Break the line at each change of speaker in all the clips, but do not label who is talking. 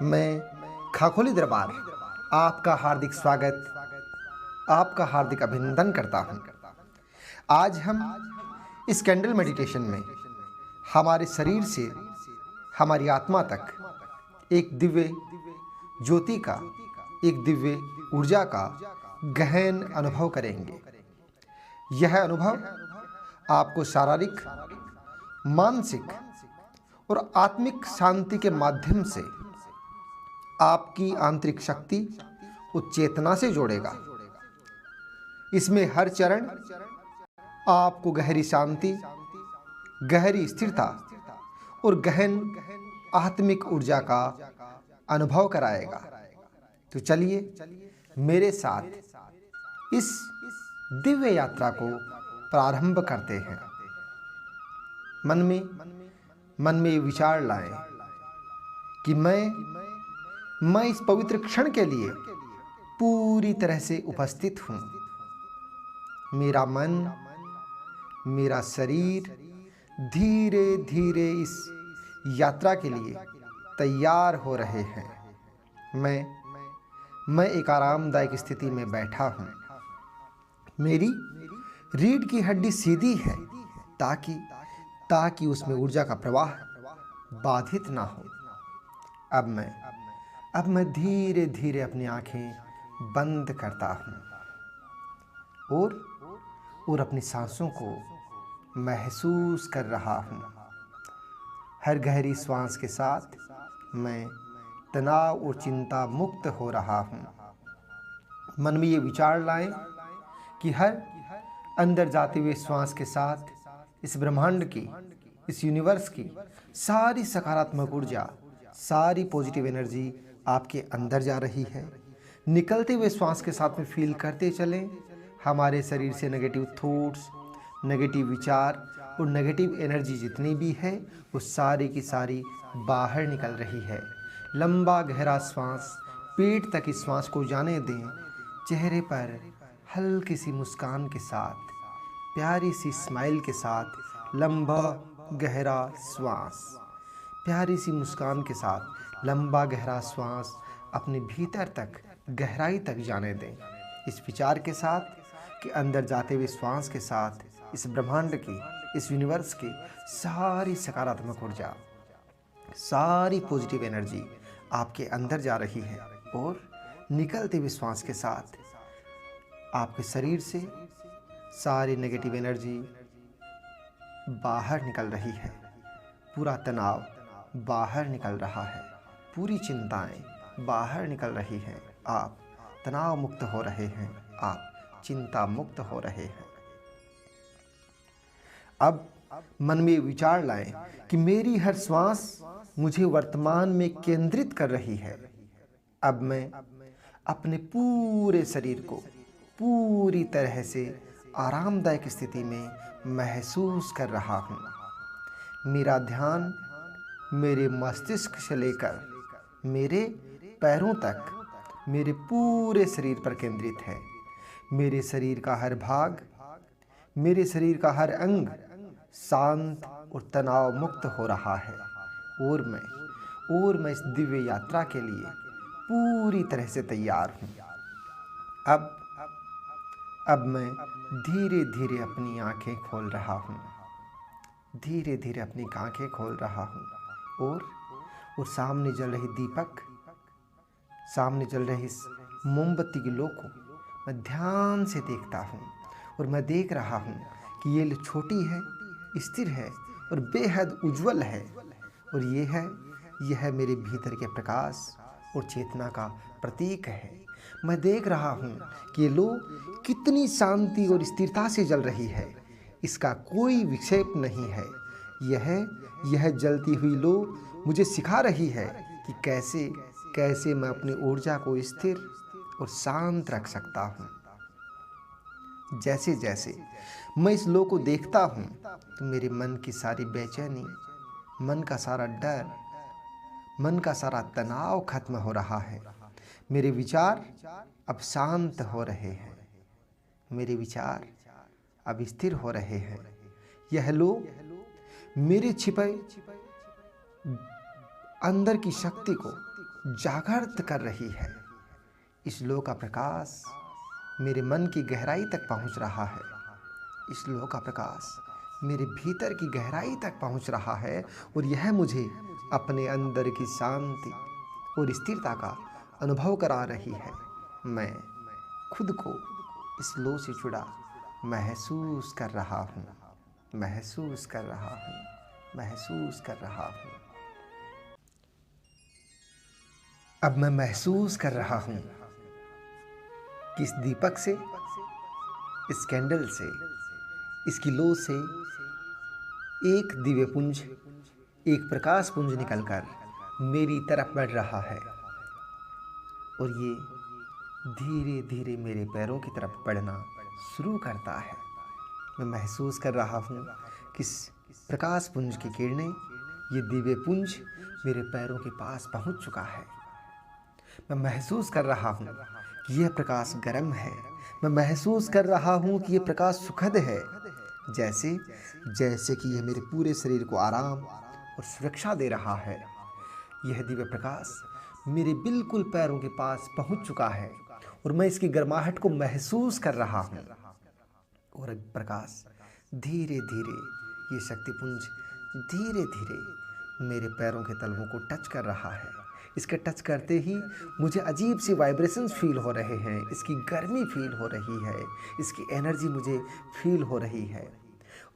मैं खाखोली दरबार आपका हार्दिक स्वागत, आपका हार्दिक अभिनंदन करता हूँ। आज हम इस कैंडल मेडिटेशन में हमारे शरीर से हमारी आत्मा तक एक दिव्य ज्योति का, एक दिव्य ऊर्जा का गहन अनुभव करेंगे। यह अनुभव आपको शारीरिक, मानसिक और आत्मिक शांति के माध्यम से आपकी आंतरिक शक्ति और चेतना से जोड़ेगा। इसमें हर चरण आपको गहरी शांति, गहरी स्थिरता और गहन आत्मिक ऊर्जा का अनुभव कराएगा। तो चलिए मेरे साथ इस दिव्य यात्रा को प्रारंभ करते हैं। मन में विचार लाएं कि मैं इस पवित्र क्षण के लिए पूरी तरह से उपस्थित हूँ। मेरा मन, मेरा शरीर धीरे धीरे इस यात्रा के लिए तैयार हो रहे हैं। मैं एक आरामदायक स्थिति में बैठा हूँ। मेरी रीढ़ की हड्डी सीधी है ताकि उसमें ऊर्जा का प्रवाह बाधित ना हो। अब मैं धीरे धीरे अपनी आंखें बंद करता हूँ और अपनी सांसों को महसूस कर रहा हूँ। हर गहरी श्वास के साथ मैं तनाव और चिंता मुक्त हो रहा हूँ। मन में ये विचार लाएं कि हर अंदर जाते हुए श्वास के साथ इस ब्रह्मांड की, इस यूनिवर्स की सारी सकारात्मक ऊर्जा, सारी पॉजिटिव एनर्जी आपके अंदर जा रही है। निकलते हुए श्वास के साथ में फील करते चलें हमारे शरीर से नेगेटिव थॉट्स, नेगेटिव विचार और नेगेटिव एनर्जी जितनी भी है वो सारी की सारी बाहर निकल रही है। लंबा गहरा श्वास पेट तक इस श्वास को जाने दें। चेहरे पर हल्की सी मुस्कान के साथ, प्यारी सी स्माइल के साथ लंबा गहरा श्वास, प्यारी सी मुस्कान के साथ लंबा गहरा श्वास अपने भीतर तक, गहराई तक जाने दें। इस विचार के साथ कि अंदर जाते हुए श्वास के साथ इस ब्रह्मांड की, इस यूनिवर्स की सारी सकारात्मक ऊर्जा, सारी पॉजिटिव एनर्जी आपके अंदर जा रही है और निकलते हुए श्वास के साथ आपके शरीर से सारी नेगेटिव एनर्जी बाहर निकल रही है। पूरा तनाव बाहर निकल रहा है, पूरी चिंताएं बाहर निकल रही हैं। आप तनाव मुक्त हो रहे हैं, आप चिंता मुक्त हो रहे हैं। अब मन में विचार लाएं कि मेरी हर श्वास मुझे वर्तमान में केंद्रित कर रही है। अब मैं अपने पूरे शरीर को पूरी तरह से आरामदायक स्थिति में महसूस कर रहा हूँ। मेरा ध्यान मेरे मस्तिष्क से लेकर मेरे पैरों तक, मेरे पूरे शरीर पर केंद्रित है। मेरे शरीर का हर भाग, मेरे शरीर का हर अंग शांत और तनाव मुक्त हो रहा है और मैं इस दिव्य यात्रा के लिए पूरी तरह से तैयार हूँ। अब मैं धीरे धीरे अपनी आंखें खोल रहा हूँ, धीरे धीरे अपनी आंखें खोल रहा हूँ और सामने जल रही दीपक, सामने जल रही इस मोमबत्ती की लो को मैं ध्यान से देखता हूँ और मैं देख रहा हूँ कि ये छोटी है, स्थिर है और बेहद उज्जवल है और यह मेरे भीतर के प्रकाश और चेतना का प्रतीक है। मैं देख रहा हूँ कि ये लो कितनी शांति और स्थिरता से जल रही है। इसका कोई विक्षेप नहीं है। यह जलती हुई लो मुझे सिखा रही है कि कैसे मैं अपनी ऊर्जा को स्थिर और शांत रख सकता हूँ। जैसे जैसे मैं इस लो को देखता हूँ तो मेरे मन की सारी बेचैनी, मन का सारा डर, मन का सारा तनाव खत्म हो रहा है। मेरे विचार अब शांत हो रहे हैं, मेरे विचार अब स्थिर हो रहे हैं। यह लो मेरे छिपे अंदर की शक्ति को जागृत कर रही है। इस लो का प्रकाश मेरे मन की गहराई तक पहुंच रहा है। इस लो का प्रकाश मेरे भीतर की गहराई तक पहुंच रहा है और यह मुझे अपने अंदर की शांति और स्थिरता का अनुभव करा रही है। मैं खुद को इस लो से जुड़ा महसूस कर रहा हूँ, महसूस कर रहा हूँ, महसूस कर रहा हूँ। अब मैं महसूस कर रहा हूँ कि इस दीपक से, इस कैंडल से, इसकी लो से एक दिव्य पुंज, एक प्रकाश पुंज निकलकर मेरी तरफ बढ़ रहा है और ये धीरे धीरे मेरे पैरों की तरफ बढ़ना शुरू करता है। मैं महसूस कर रहा हूँ कि इस प्रकाश पुंज की किरणें, ये दिव्य पुंज मेरे पैरों के पास पहुँच चुका है। मैं महसूस कर रहा हूँ कि यह प्रकाश गर्म है। मैं महसूस कर रहा हूँ कि यह प्रकाश सुखद है, जैसे जैसे कि यह मेरे पूरे शरीर को आराम और सुरक्षा दे रहा है। यह दिव्य प्रकाश मेरे बिल्कुल पैरों के पास पहुँच चुका है और मैं इसकी गर्माहट को महसूस कर रहा हूँ। और प्रकाश धीरे धीरे, ये शक्तिपुंज धीरे धीरे मेरे पैरों के तलवों को टच कर रहा है। इसके टच करते ही मुझे अजीब सी वाइब्रेशंस फील हो रहे हैं, इसकी गर्मी फील हो रही है, इसकी एनर्जी मुझे फील हो रही है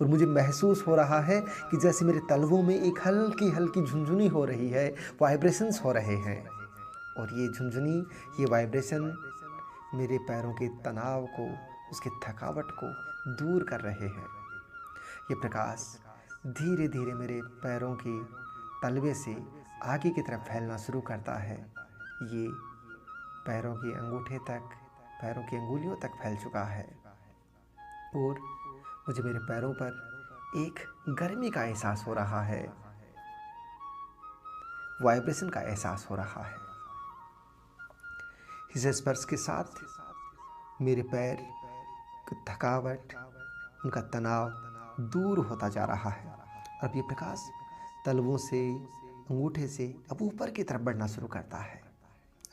और मुझे महसूस हो रहा है कि जैसे मेरे तलवों में एक हल्की हल्की झुनझुनी हो रही है, वाइब्रेशंस हो रहे हैं और ये झुनझुनी, ये वाइब्रेशन मेरे पैरों के तनाव को, उसकी थकावट को दूर कर रहे हैं। ये प्रकाश धीरे धीरे मेरे पैरों के तलवे से आगे की तरफ फैलना शुरू करता है। ये पैरों के अंगूठे तक, पैरों की अंगुलियों तक फैल चुका है और मुझे मेरे पैरों पर एक गर्मी का एहसास हो रहा है, वाइब्रेशन का एहसास हो रहा है। इस स्पर्श के साथ मेरे पैर की थकावट, उनका तनाव दूर होता जा रहा है। अब ये प्रकाश तलवों से, अंगूठे से अब ऊपर की तरफ बढ़ना शुरू करता है।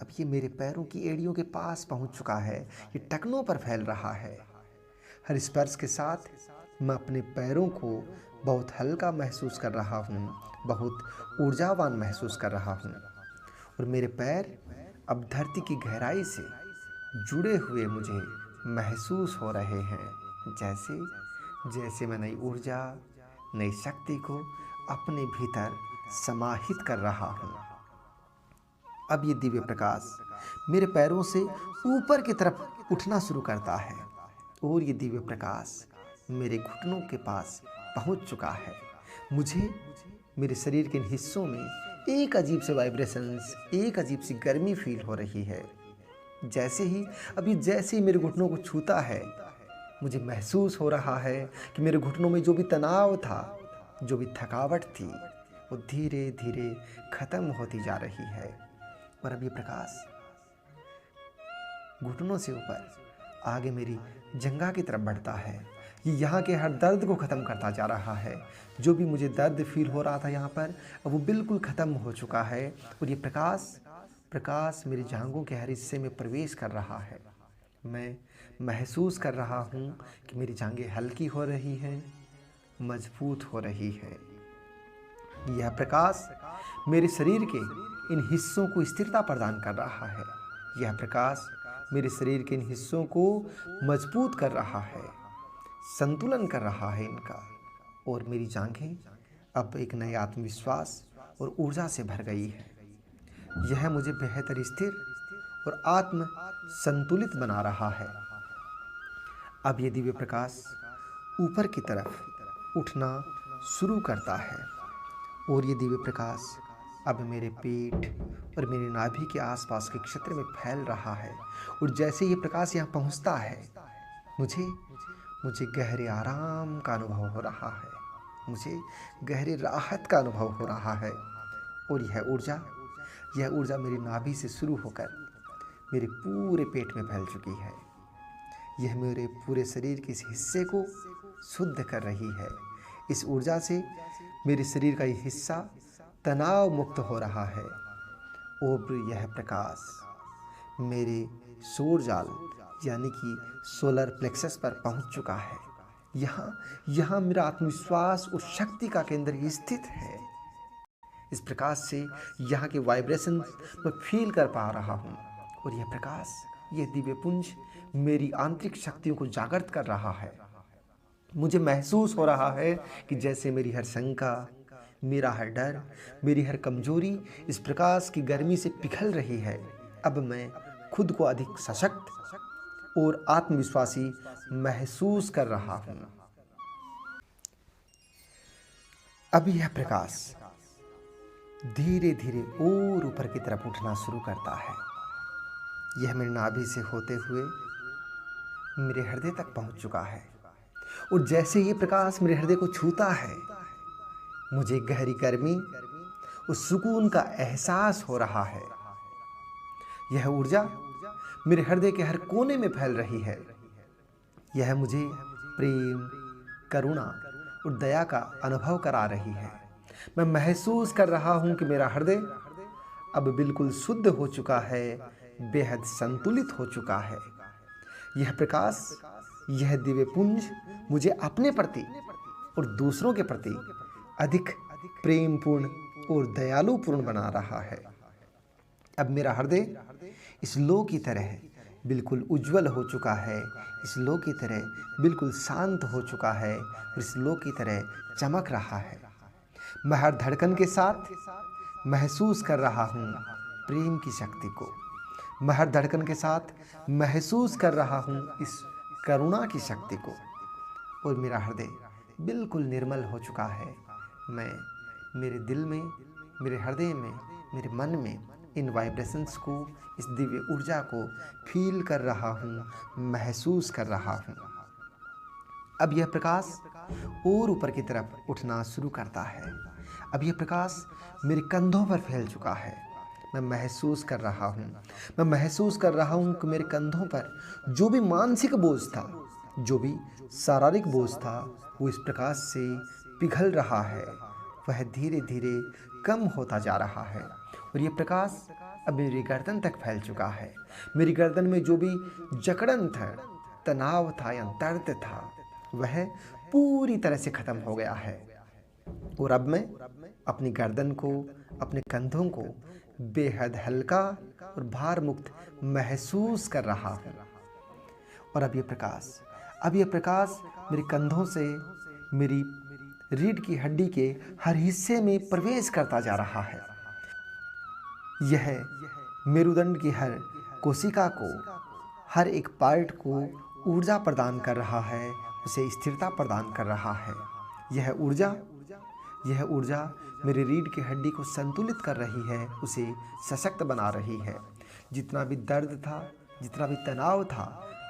अब ये मेरे पैरों की एड़ियों के पास पहुंच चुका है, ये टखनों पर फैल रहा है। हर स्पर्श के साथ मैं अपने पैरों को बहुत हल्का महसूस कर रहा हूँ, बहुत ऊर्जावान महसूस कर रहा हूँ और मेरे पैर अब धरती की गहराई से जुड़े हुए मुझे महसूस हो रहे हैं, जैसे जैसे मैं नई ऊर्जा, नई शक्ति को अपने भीतर समाहित कर रहा हूँ। अब ये दिव्य प्रकाश मेरे पैरों से ऊपर की तरफ उठना शुरू करता है और ये दिव्य प्रकाश मेरे घुटनों के पास पहुँच चुका है। मुझे मेरे शरीर के इन हिस्सों में एक अजीब से वाइब्रेशंस, एक अजीब सी गर्मी फील हो रही है। जैसे ही मेरे घुटनों को छूता है, मुझे महसूस हो रहा है कि मेरे घुटनों में जो भी तनाव था, जो भी थकावट थी, वो धीरे धीरे खत्म होती जा रही है। और अब ये प्रकाश घुटनों से ऊपर आगे मेरी जंघा की तरफ बढ़ता है। ये यहाँ के हर दर्द को ख़त्म करता जा रहा है। जो भी मुझे दर्द फील हो रहा था यहाँ पर, अब वो बिल्कुल ख़त्म हो चुका है और ये प्रकाश मेरी जांघों के हर हिस्से में प्रवेश कर रहा है। मैं महसूस कर रहा हूँ कि मेरी जांघें हल्की हो रही हैं, मजबूत हो रही है। यह प्रकाश मेरे शरीर के इन हिस्सों को स्थिरता प्रदान कर रहा है। यह प्रकाश मेरे शरीर के इन हिस्सों को मजबूत कर रहा है, संतुलन कर रहा है इनका, और मेरी जांघें अब एक नए आत्मविश्वास और ऊर्जा से भर गई है। यह मुझे बेहतर स्थिर और आत्म संतुलित बना रहा है। अब ये दिव्य प्रकाश ऊपर की तरफ उठना शुरू करता है और ये दिव्य प्रकाश अब मेरे पेट और मेरी नाभि के आसपास के क्षेत्र में फैल रहा है। और जैसे ये प्रकाश यहाँ पहुँचता है, मुझे गहरे आराम का अनुभव हो रहा है, मुझे गहरे राहत का अनुभव हो रहा है। और यह ऊर्जा मेरी नाभि से शुरू होकर मेरे पूरे पेट में फैल चुकी है। यह मेरे पूरे शरीर के इस हिस्से को शुद्ध कर रही है। इस ऊर्जा से मेरे शरीर का ये हिस्सा तनाव मुक्त हो रहा है और यह प्रकाश मेरे सौर जाल यानी कि सोलर प्लेक्सस पर पहुंच चुका है। यहाँ मेरा आत्मविश्वास और शक्ति का केंद्र स्थित है। इस प्रकाश से यहाँ के वाइब्रेशन मैं फील कर पा रहा हूँ और यह प्रकाश, यह दिव्य पुंज मेरी आंतरिक शक्तियों को जागृत कर रहा है। मुझे महसूस हो रहा है कि जैसे मेरी हर शंका, मेरा हर डर, मेरी हर कमजोरी इस प्रकाश की गर्मी से पिघल रही है। अब मैं खुद को अधिक सशक्त और आत्मविश्वासी महसूस कर रहा हूँ। अब यह प्रकाश धीरे धीरे और ऊपर की तरफ उठना शुरू करता है। यह मेरी नाभि से होते हुए मेरे हृदय तक पहुंच चुका है और जैसे ये प्रकाश मेरे हृदय को छूता है, मुझे गहरी गर्मी और सुकून का एहसास हो रहा है। यह ऊर्जा मेरे हृदय के हर कोने में फैल रही है। यह मुझे प्रेम, करुणा और दया का अनुभव करा रही है। मैं महसूस कर रहा हूं कि मेरा हृदय अब बिल्कुल शुद्ध हो चुका है, बेहद संतुलित हो चुका है। यह प्रकाश, यह दिव्य पुंज मुझे अपने प्रति और दूसरों के प्रति अधिक प्रेमपूर्ण और दयालुपूर्ण बना रहा है। अब मेरा हृदय इस लो की तरह बिल्कुल उज्जवल हो चुका है, इस लो की तरह बिल्कुल शांत हो चुका है और इस लो की तरह चमक रहा है। मैं हर धड़कन के साथ महसूस कर रहा हूँ प्रेम की शक्ति को। मैं हर धड़कन के साथ महसूस कर रहा हूँ इस करुणा की शक्ति को और मेरा हृदय बिल्कुल निर्मल हो चुका है। मैं मेरे दिल में, मेरे हृदय में, मेरे मन में इन वाइब्रेशंस को, इस दिव्य ऊर्जा को फील कर रहा हूँ, महसूस कर रहा हूँ। अब यह प्रकाश और ऊपर की तरफ उठना शुरू करता है। अब यह प्रकाश मेरे कंधों पर फैल चुका है। मैं महसूस कर रहा हूँ कि मेरे कंधों पर जो भी मानसिक बोझ था, जो भी शारीरिक बोझ था, वो इस प्रकाश से पिघल रहा है। वह धीरे धीरे कम होता जा रहा है और ये प्रकाश अब मेरी गर्दन तक फैल चुका है। मेरी गर्दन में जो भी जकड़न था, तनाव था या दर्द था, वह पूरी तरह से खत्म हो गया है और अब मैं अपनी गर्दन को, अपने कंधों को बेहद हल्का और भार मुक्त महसूस कर रहा हूँ। और अब यह प्रकाश मेरे कंधों से मेरी रीढ़ की हड्डी के हर हिस्से में प्रवेश करता जा रहा है। यह मेरुदंड की हर कोशिका को, हर एक पार्ट को ऊर्जा प्रदान कर रहा है, उसे स्थिरता प्रदान कर रहा है। यह ऊर्जा मेरी रीढ़ की हड्डी को संतुलित कर रही है, उसे सशक्त बना रही है। जितना भी दर्द था, जितना भी तनाव था,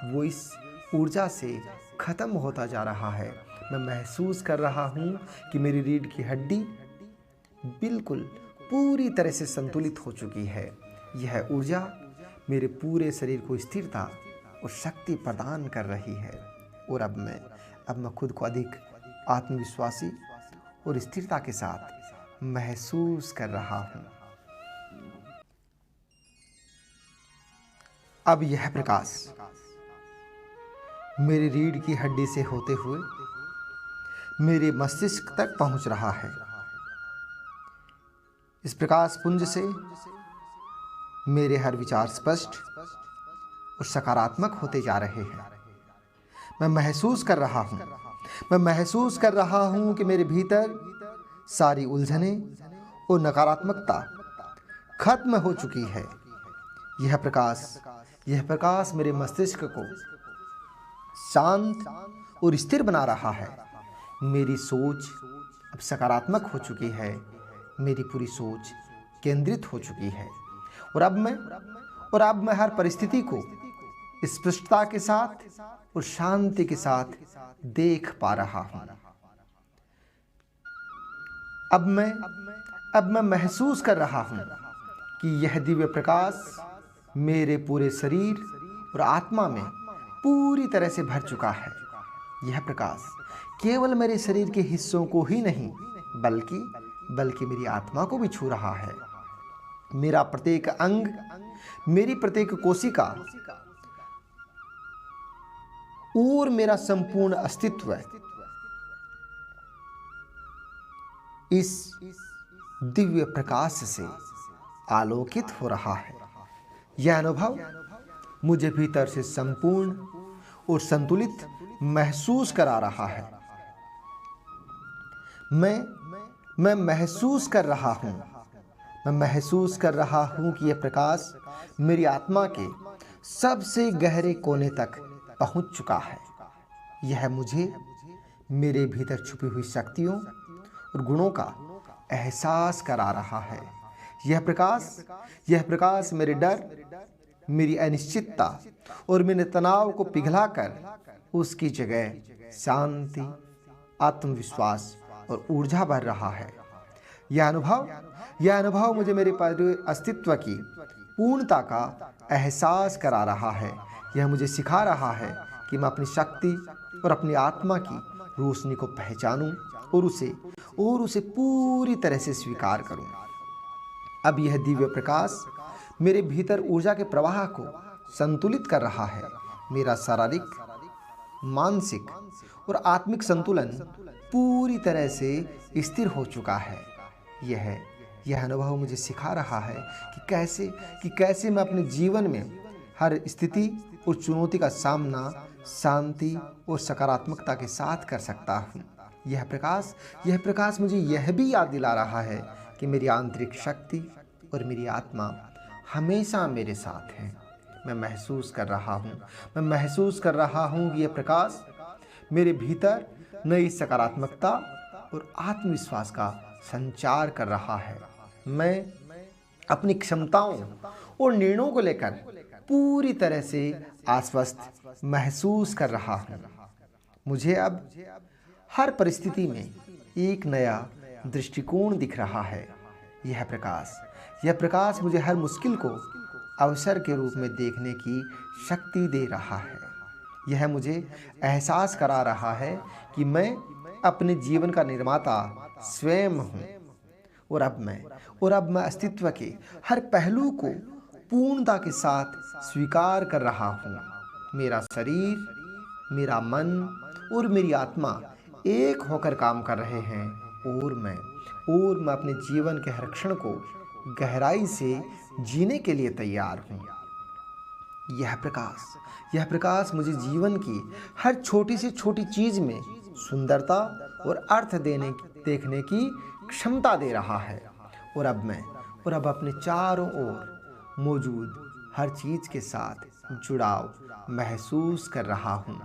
वो इस ऊर्जा से खत्म होता जा रहा है। मैं महसूस कर रहा हूँ कि मेरी रीढ़ की हड्डी बिल्कुल पूरी तरह से संतुलित हो चुकी है। यह ऊर्जा मेरे पूरे शरीर को स्थिरता और शक्ति प्रदान कर रही है और अब मैं खुद को अधिक आत्मविश्वासी और स्थिरता के साथ महसूस कर रहा हूँ। अब यह प्रकाश मेरी रीढ़ की हड्डी से होते हुए मेरे मस्तिष्क तक पहुंच रहा है। इस प्रकाश पुंज से मेरे हर विचार स्पष्ट और सकारात्मक होते जा रहे हैं। मैं महसूस कर रहा हूं कि मेरे भीतर सारी उलझनें और नकारात्मकता खत्म हो चुकी है। यह प्रकाश मेरे मस्तिष्क को शांत और स्थिर बना रहा है। मेरी सोच अब सकारात्मक हो चुकी है, मेरी पूरी सोच केंद्रित हो चुकी है और अब मैं हर परिस्थिति को स्पष्टता के साथ और शांति के साथ देख पा रहा हूं। अब मैं महसूस कर रहा हूं कि यह दिव्य प्रकाश मेरे पूरे शरीर और आत्मा में पूरी तरह से भर चुका है। यह प्रकाश केवल मेरे शरीर के हिस्सों को ही नहीं बल्कि मेरी आत्मा को भी छू रहा है। मेरा प्रत्येक अंग, मेरी प्रत्येक कोशिका और मेरा संपूर्ण अस्तित्व इस दिव्य प्रकाश से आलोकित हो रहा है। यह अनुभव मुझे भीतर से संपूर्ण और संतुलित महसूस करा रहा है। मैं महसूस कर रहा हूँ, मैं महसूस कर रहा हूँ कि यह प्रकाश मेरी आत्मा के सबसे गहरे कोने तक पहुँच चुका है। यह मुझे मेरे भीतर छुपी हुई शक्तियों और गुणों का एहसास करा रहा है। यह प्रकाश मेरे डर, मेरी अनिश्चितता और मेरे तनाव को पिघलाकर उसकी जगह शांति, आत्मविश्वास और ऊर्जा भर रहा है। यह अनुभव मुझे मेरे अस्तित्व की पूर्णता का एहसास करा रहा है। यह मुझे सिखा रहा है कि मैं अपनी शक्ति और अपनी आत्मा की रोशनी को पहचानूं और उसे पूरी तरह से स्वीकार करूं। अब यह दिव्य प्रकाश मेरे भीतर ऊर्जा के प्रवाह को संतुलित कर रहा है। मेरा शारीरिक, मानसिक और आत्मिक संतुलन पूरी तरह से स्थिर हो चुका है। यह अनुभव मुझे सिखा रहा है कि कैसे मैं अपने जीवन में हर स्थिति और चुनौती का सामना शांति और सकारात्मकता के साथ कर सकता हूँ। यह प्रकाश मुझे यह भी याद दिला रहा है कि मेरी आंतरिक शक्ति और मेरी आत्मा हमेशा मेरे साथ है। मैं महसूस कर रहा हूँ कि यह प्रकाश मेरे भीतर नई सकारात्मकता और आत्मविश्वास का संचार कर रहा है। मैं अपनी क्षमताओं और निर्णयों को लेकर पूरी तरह से आश्वस्त महसूस कर रहा हूँ। मुझे अब हर परिस्थिति में एक नया दृष्टिकोण दिख रहा है। यह प्रकाश मुझे हर मुश्किल को अवसर के रूप में देखने की शक्ति दे रहा है। यह मुझे एहसास करा रहा है कि मैं अपने जीवन का निर्माता स्वयं हूँ और अब मैं अस्तित्व के हर पहलू को पूर्णता के साथ स्वीकार कर रहा हूँ। मेरा शरीर, मेरा मन और मेरी आत्मा एक होकर काम कर रहे हैं और मैं अपने जीवन के हर क्षण को गहराई से जीने के लिए तैयार हूँ। यह प्रकाश मुझे जीवन की हर छोटी से छोटी चीज में सुंदरता और अर्थ देखने की क्षमता दे रहा है और अब अपने चारों ओर मौजूद हर चीज के साथ जुड़ाव महसूस कर रहा हूँ।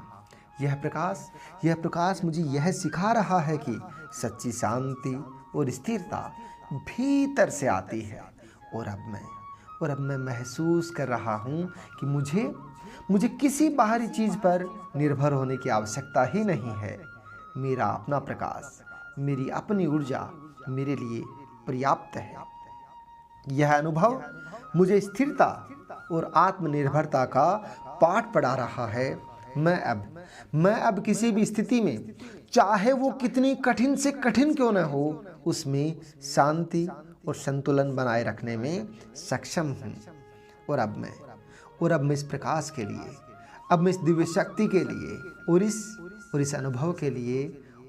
यह प्रकाश मुझे यह सिखा रहा है कि सच्ची शांति और स्थिरता भीतर से आती है और अब मैं महसूस कर रहा हूँ कि मुझे किसी बाहरी चीज पर निर्भर होने की आवश्यकता ही नहीं है। मेरा अपना प्रकाश, मेरी अपनी ऊर्जा मेरे लिए पर्याप्त है। यह अनुभव मुझे स्थिरता और आत्मनिर्भरता का पाठ पढ़ा रहा है। मैं अब किसी भी स्थिति में, चाहे वो कितनी कठिन से कठिन क्यों न हो, उसमें शांति और संतुलन बनाए रखने में सक्षम हूँ। और अब मैं इस प्रकाश के लिए, अब मैं इस दिव्य शक्ति के लिए और इस अनुभव के लिए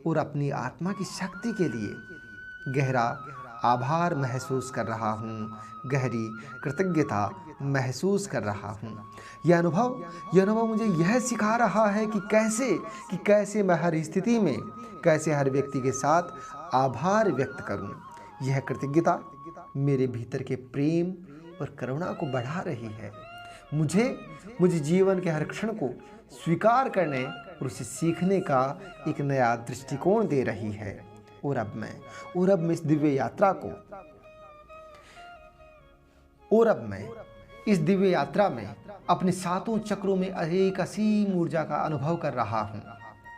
और अपनी आत्मा की शक्ति के लिए गहरा आभार महसूस कर रहा हूँ, गहरी कृतज्ञता महसूस कर रहा हूँ। यह अनुभव मुझे यह सिखा रहा है कि कैसे मैं हर स्थिति में, कैसे हर व्यक्ति के साथ आभार व्यक्त करूँ। यह कृतज्ञता मेरे भीतर के प्रेम और करुणा को बढ़ा रही है। मुझे जीवन के हर क्षण को स्वीकार करने और उसे सीखने का एक नया दृष्टिकोण दे रही है। और अब मैं इस दिव्य यात्रा में अपने सातों चक्रों में एक असीम ऊर्जा का अनुभव कर रहा हूँ।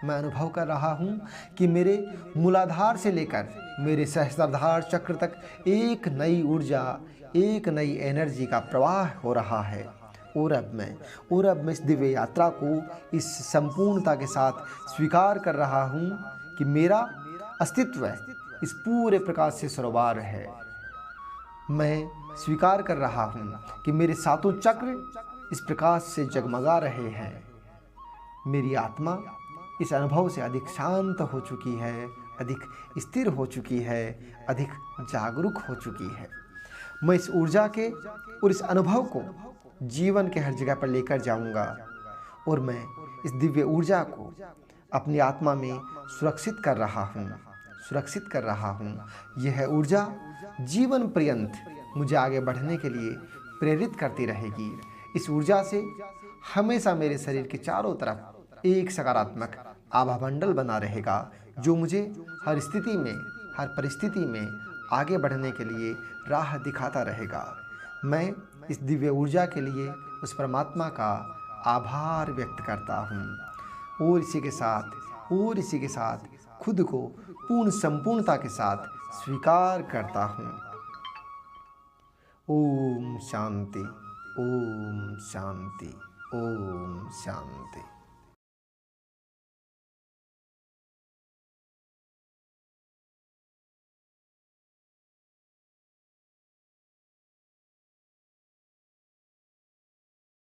मैं अनुभव कर रहा हूँ कि मेरे मूलाधार से लेकर मेरे सहस्त्राधार चक्र तक एक नई ऊर्जा, एक नई एनर्जी का प्रवाह हो रहा है। और अब मैं इस दिव्य यात्रा को इस संपूर्णता के साथ स्वीकार कर रहा हूँ कि मेरा अस्तित्व इस पूरे प्रकाश से सरोबार है। मैं स्वीकार कर रहा हूँ कि मेरे सातों चक्र इस प्रकाश से जगमगा रहे हैं। मेरी आत्मा इस अनुभव से अधिक शांत हो चुकी है, अधिक स्थिर हो चुकी है, अधिक जागरूक हो चुकी है। मैं इस ऊर्जा के और इस अनुभव को जीवन के हर जगह पर लेकर जाऊंगा और मैं इस दिव्य ऊर्जा को अपनी आत्मा में सुरक्षित कर रहा हूँ। यह ऊर्जा जीवन पर्यंत मुझे आगे बढ़ने के लिए प्रेरित करती रहेगी। इस ऊर्जा से हमेशा मेरे शरीर के चारों तरफ एक सकारात्मक आभामंडल बना रहेगा, जो मुझे हर स्थिति में, हर परिस्थिति में आगे बढ़ने के लिए राह दिखाता रहेगा। मैं इस दिव्य ऊर्जा के लिए उस परमात्मा का आभार व्यक्त करता हूँ और इसी के साथ खुद को पूर्ण संपूर्णता के साथ स्वीकार करता हूँ। ओम शांति, ओम शांति, ओम शांति।